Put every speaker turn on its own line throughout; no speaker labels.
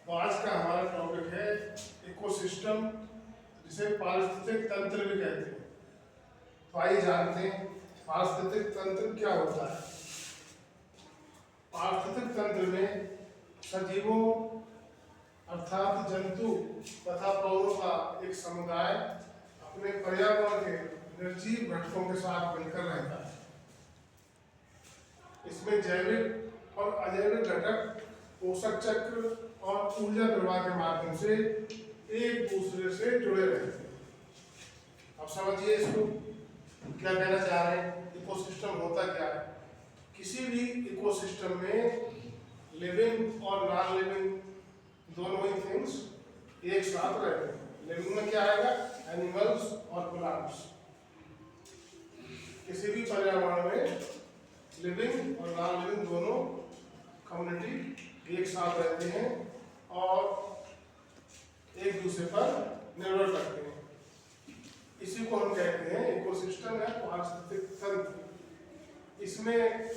तो आज का हमारा टॉपिक है इकोसिस्टम, जिसे पारिस्थितिक तंत्र भी कहते हैं। तो आइए जानते हैं पारिस्थितिक तंत्र क्या होता है। पारिस्थितिक तंत्र में सजीवों अर्थात जंतु तथा पौधों का एक समुदाय अपने पर्यावरण के निर्जीव घटकों के साथ मिलकर रहता है। इसमें जैविक और अजैविक घटक पोषक चक्र और ऊर्जा प्रवाह के माध्यम से एक दूसरे से जुड़े रहते हैं। अब समझिए इसको क्या कहना चाह रहे हैं। इकोसिस्टम होता क्या है? किसी भी इकोसिस्टम में लिविंग और नॉन लिविंग दोनों ही थिंग्स एक साथ रहते हैं। लिविंग में क्या आएगा? एनिमल्स और प्लांट्स। किसी भी पर्यावरण में लिविंग और नॉन लिविंग दोनों कम्युनिटी एक साथ रहते हैं और एक दूसरे पर निर्भर करते हैं। इसी को हम कहते हैं इकोसिस्टम या पारिस्थितिक तंत्र। इसमें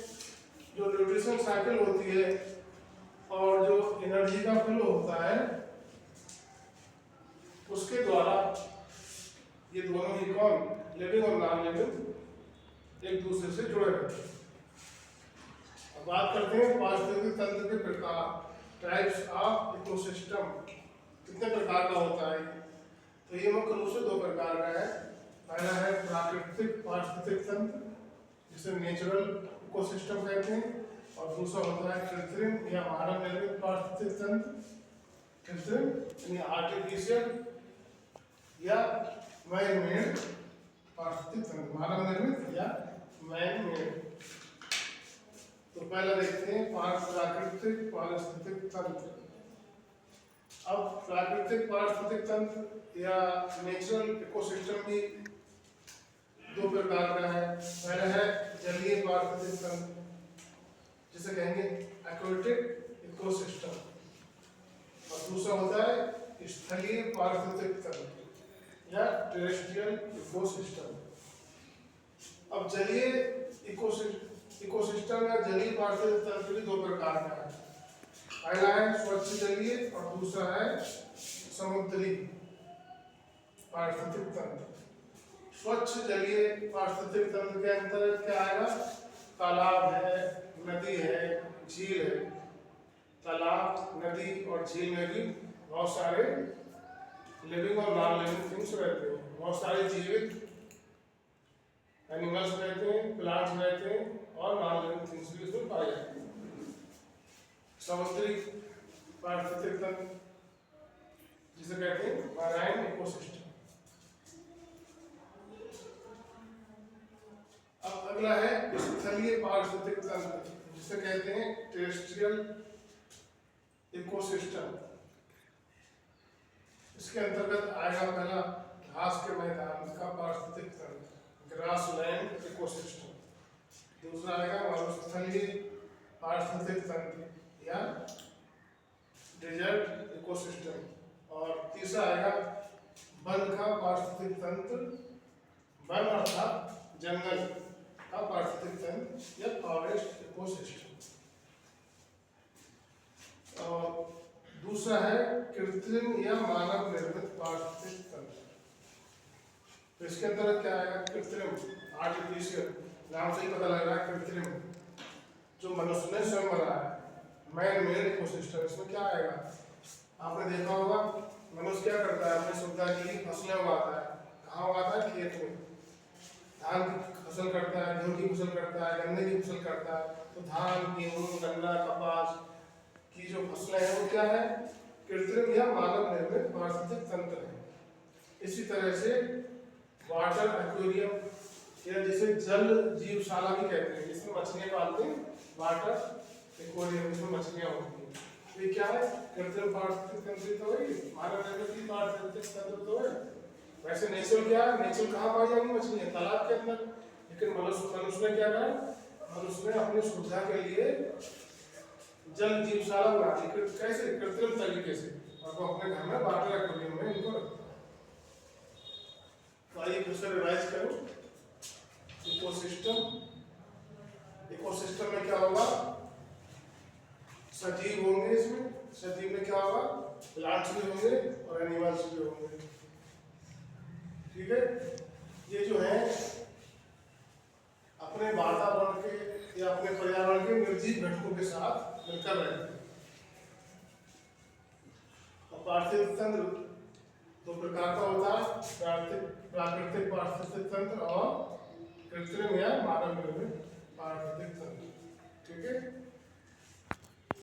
जो न्यूट्रिशन साइकिल होती है और जो एनर्जी का फ्लो होता है, उसके द्वारा ये दोनों ही कौन, लिविंग और नॉन लिविंग, एक दूसरे से जुड़े रहते हैं। अब बात करते हैं पारिस्थितिक तंत्र के प्रकार, टाइप्स ऑफ इकोसिस्टम। कितने प्रकार का होता है? तो ये मुख्य रूप से दो प्रकार का है। पहला है प्राकृतिक पारिस्थितिक तंत्र, जिसे नेचुरल इकोसिस्टम कहते हैं, और दूसरा होता है कृत्रिम या मानव निर्मित पारिस्थितिक तंत्र। कृत्रिम यानी आर्टिफिशियल या मैन मेड पारिस्थितिक तंत्र, मानव निर्मित या मैन मेड। तो पहला देखते हैं प्राकृतिक पारिस्थितिक तंत्र। अब प्राकृतिक पारिस्थितिक तंत्र या नेचुरल इकोसिस्टम भी दो प्रकार का है। पहला है जलीय पारिस्थितिक तंत्र, जिसे कहेंगे एक्वेटिक इकोसिस्टम, और दूसरा होता है स्थलीय पारिस्थितिक तंत्र या टेरेस्ट्रियल इकोसिस्टम। अब जलीय इकोसिस्टम या जलीय पारिस्थितिक तंत्र भी दो प्रकार का है। पहला है स्वच्छ जलीय और दूसरा है समुद्री पारिस्थितिक तंत्र। स्वच्छ जलीय पारिस्थितिक तंत्र के अंतर्गत क्या आएगा? तालाब है, नदी है, झील है। तालाब, नदी और झील में भी बहुत सारे लिविंग और नॉन लिविंग थिंग्स रहते हैं। बहुत सारे जीवित एनिमल्स रहते हैं, प्लांट्स रहते हैं, और नॉन लिविंग थिंग्स भी इसमें पाए जाते हैं। समुद्री पारिस्थितिक तंत्र, जिसे कहते हैं मैराइन इकोसिस्टम। अब अगला है स्थलीय पारिस्थितिक तंत्र, जिसे कहते हैं टेरेस्ट्रियल इकोसिस्टम। इसके अंतर्गत आएगा पहला घास के मैदान का पारिस्थितिक तंत्र, ग्रासलैंड इकोसिस्टम। दूसरा आएगा मरुस्थलीय पारिस्थितिक तंत्र या डेजर्ट इकोसिस्टम। और तीसरा आएगा वन का पारिस्थितिक तंत्र, वन अर्थात जंगल का पारिस्थितिक तंत्र या फॉरेस्ट इकोसिस्टम। और दूसरा है कृत्रिम या मानव निर्मित पारिस्थितिक तंत्र। तो इसके अंदर क्या आएगा? कृत्रिम, आर्टिफिशियल, नाम से ही पता लग रहा है कृत्रिम, जो मनुष्य ने स्वयं बनाया है। मैन मेड इकोसिस्टम, इसमें क्या आएगा? आपने देखा होगा मनुष्य क्या करता है, अपनी सुविधा के लिए फसलें उगाता है। कहाँ उगाता है? खेत में। धान की फसल करता है, गेहूं की फसल करता है, गन्ने की फसल करता है। तो धान, गेहूं, गन्ना, कपास की जो फसलें हैं वो क्या है? कृत्रिम या मानव निर्मित पारिस्थितिक तंत्र है। इसी तरह से वाटर एक्वेरियम, या जिसे जल जीवशाला भी कहते हैं, जिसमें मछलियां पालते हैं, वाटर एक्वेरियम, जिसमें मछलियां होती हैं। तो ये क्या है? कृत्रिम पारिस्थितिक तंत्र तो है, मानव निर्मित पारिस्थितिक तंत्र तो है। वैसे नेचुरल क्या है? नेचुरल कहाँ पाई जाएंगी मछलियां? तालाब के अंदर। लेकिन मनुष्य ने क्या करा? मनुष्य ने अपनी सुविधा के लिए जल जीवशाला बना दी। कैसे? कृत्रिम तरीके से, और वो अपने घर में वाटर एक्वेरियम में इनको रखते हैं। तो आइए फिर से रिवाइज करो। इकोसिस्टम में क्या होगा? सजीव होंगे इसमें, सजीव में क्या होगा, प्लांट्स भी होंगे और एनिमल्स भी होंगे। ठीक है, ये जो है अपने वातावरण के या अपने पर्यावरण के निर्जीव घटकों के साथ मिलकर रहते हैं। और पारिस्थितिक तंत्र दो प्रकार का होता है, प्राकृतिक पारिस्थितिक तंत्र और कृत्रिम या मानव निर्मित पारिस्थितिक तंत्र। ठीक है।